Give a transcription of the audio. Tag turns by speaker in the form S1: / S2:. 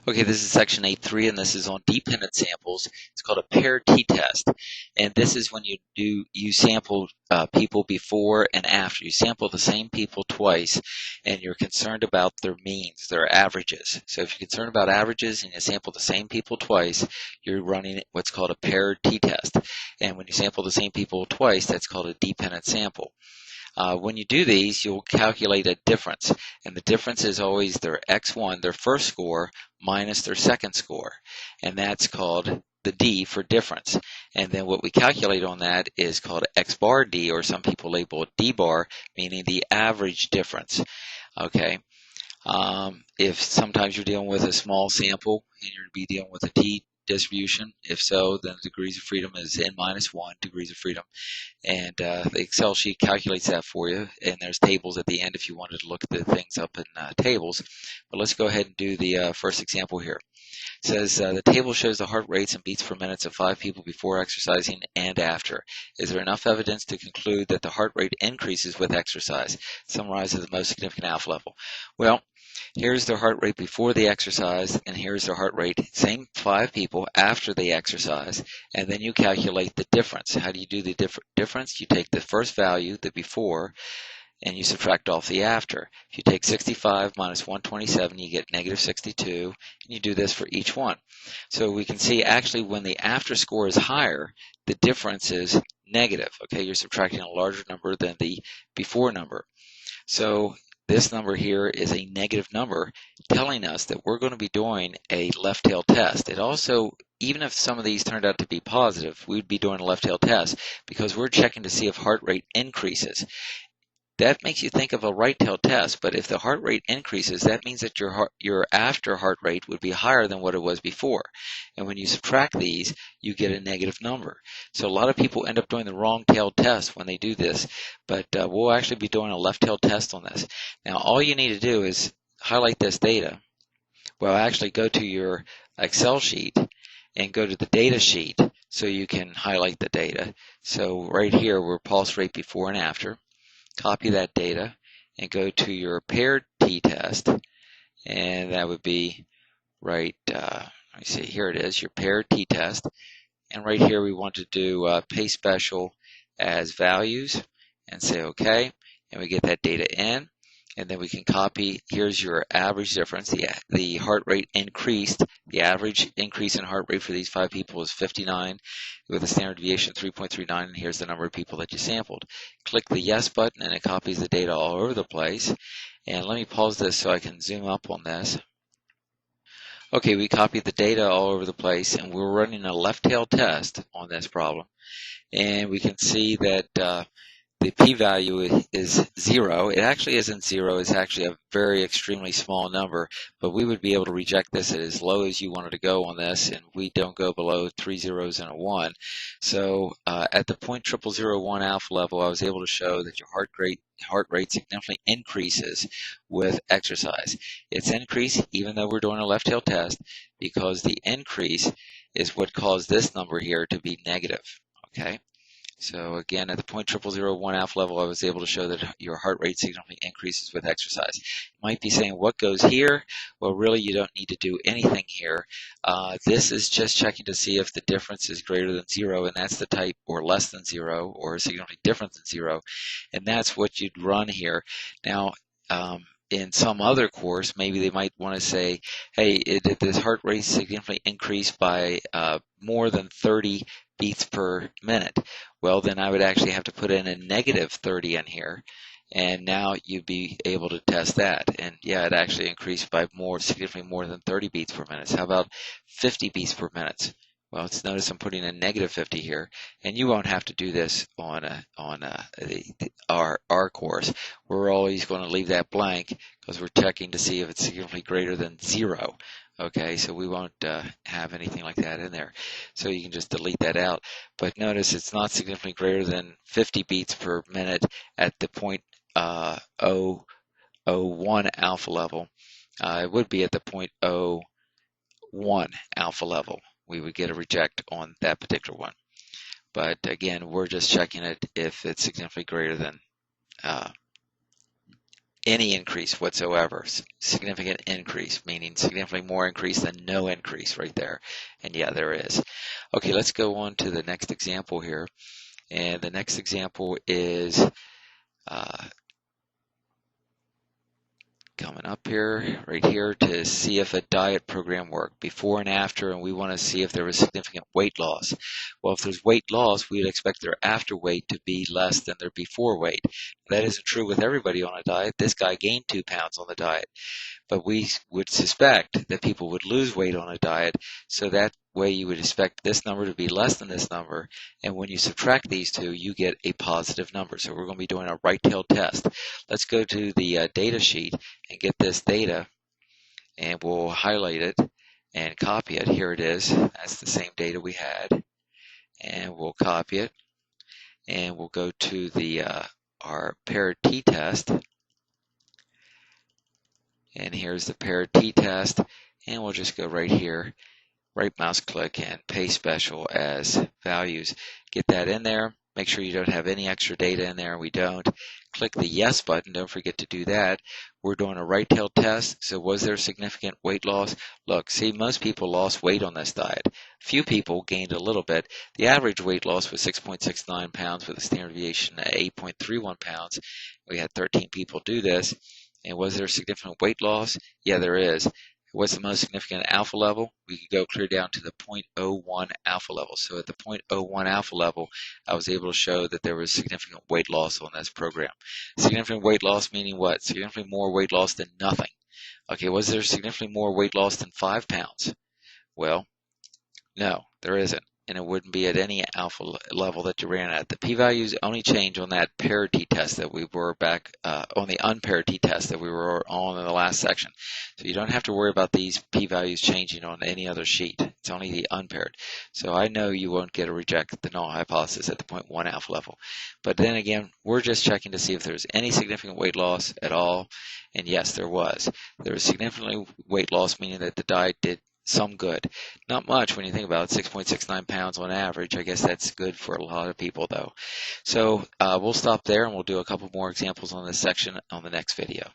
S1: Okay, this is section 8.3, and this is on dependent samples. It's called a paired t-test, and this is when you sample people before and after. You sample the same people twice, and you're concerned about their means, their averages. So if you're concerned about averages and you sample the same people twice, you're running what's called a paired t-test. And when you sample the same people twice, that's called a dependent sample. When you do these, you'll calculate a difference, and the difference is always their x1, their first score, minus their second score, and that's called the D for difference. And then what we calculate on that is called x bar D, or some people label it D bar, meaning the average difference. Okay. If sometimes you're dealing with a small sample and you're going to be dealing with a t distribution, if so, then the degrees of freedom is n minus 1 degrees of freedom. And the Excel sheet calculates that for you, and there's tables at the end if you wanted to look at the things up in tables. But let's go ahead and do the first example here. It says the table shows the heart rates and beats per minute of 5 people before exercising and after. Is there enough evidence to conclude that the heart rate increases with exercise? Summarize the most significant alpha level. Well, here's their heart rate before the exercise, and here's their heart rate, same 5 people after the exercise, and then you calculate the difference. How do you do the difference? You take the first value, the before, and you subtract off the after. If you take 65 minus 127, you get negative 62, and you do this for each one. So we can see actually when the after score is higher, the difference is negative. Okay, you're subtracting a larger number than the before number. So this number here is a negative number, telling us that we're going to be doing a left tail test. It also, even if some of these turned out to be positive, we'd be doing a left tail test because we're checking to see if heart rate increases. That makes you think of a right tail test, but if the heart rate increases, that means that your after heart rate would be higher than what it was before. And when you subtract these, you get a negative number. So a lot of people end up doing the wrong tail test when they do this, but we'll actually be doing a left tail test on this. Now all you need to do is highlight this data. Well, actually go to your Excel sheet and go to the data sheet so you can highlight the data. So right here, we're pulse rate before and after. Copy that data and go to your paired t-test, and that would be right, let me see, here it is, your paired t-test, and right here we want to do paste special as values and say OK, and we get that data in, and then we can copy, here's your average difference, the heart rate increased, the average increase in heart rate for these 5 people is 59 with a standard deviation of 3.39, and here's the number of people that you sampled. Click the yes button and it copies the data all over the place. And let me pause this so I can zoom up on this. Okay, we copied the data all over the place, and we're running a left tail test on this problem. And we can see that the p-value is 0. It actually isn't 0. It's actually a very extremely small number, but we would be able to reject this at as low as you wanted to go on this, and we don't go below 3 zeros and a 1. So at the 0.0001 alpha level, I was able to show that your heart rate significantly increases with exercise. It's increased even though we're doing a left tail test because the increase is what caused this number here to be negative. Okay. So again, at the 0.0001 alpha level, I was able to show that your heart rate significantly increases with exercise. You might be saying, what goes here? Well, really, you don't need to do anything here. This is just checking to see if the difference is greater than 0, and that's the type, or less than 0, or significantly different than 0, and that's what you'd run here. Now, in some other course, maybe they might want to say, hey, did this heart rate significantly increase by more than 30 beats per minute? Well, then I would actually have to put in a negative 30 in here, and now you'd be able to test that. And yeah, it actually increased by significantly more than 30 beats per minute. How about 50 beats per minute? Well, let's notice I'm putting a negative 50 here, and you won't have to do this on our course. We're always going to leave that blank because we're checking to see if it's significantly greater than 0. Okay, so we won't have anything like that in there. So you can just delete that out. But notice it's not significantly greater than 50 beats per minute at the 0.001 alpha level. It would be at the 0.01 alpha level. We would get a reject on that particular one. But again, we're just checking it if it's significantly greater than any increase whatsoever. Significant increase, meaning significantly more increase than no increase right there. And yeah, there is. Okay, let's go on to the next example here. And the next example is coming up here, right here, to see if a diet program worked before and after, and we want to see if there was significant weight loss. Well, if there's weight loss, we'd expect their after weight to be less than their before weight. That isn't true with everybody on a diet. This guy gained 2 pounds on the diet, but we would suspect that people would lose weight on a diet, so that way you would expect this number to be less than this number, and when you subtract these two, you get a positive number. So we're going to be doing a right-tailed test. Let's go to the data sheet and get this data, and we'll highlight it and copy it. Here it is. That's the same data we had, and we'll copy it, and we'll go to the our paired t-test. And here's the paired t-test, and we'll just go right here, right mouse click and paste special as values. Get that in there. Make sure you don't have any extra data in there. We don't. Click the yes button. Don't forget to do that. We're doing a right-tailed test. So was there significant weight loss? Look, see, most people lost weight on this diet. Few people gained a little bit. The average weight loss was 6.69 pounds with a standard deviation of 8.31 pounds. We had 13 people do this. And was there significant weight loss? Yeah, there is. What's the most significant alpha level? We could go clear down to the 0.01 alpha level. So at the 0.01 alpha level, I was able to show that there was significant weight loss on this program. Significant weight loss meaning what? Significantly more weight loss than nothing. Okay, was there significantly more weight loss than 5 pounds? Well, no, there isn't. And it wouldn't be at any alpha level that you ran at. The p-values only change on that paired t-test that we were back on the unpaired t-test that we were on in the last section. So you don't have to worry about these p-values changing on any other sheet. It's only the unpaired. So I know you won't get a reject the null hypothesis at the 0.1 alpha level. But then again, we're just checking to see if there's any significant weight loss at all. And yes, there was. There was significantly weight loss, meaning that the diet did some good. Not much when you think about it, 6.69 pounds on average. I guess that's good for a lot of people though. So we'll stop there and we'll do a couple more examples on this section on the next video.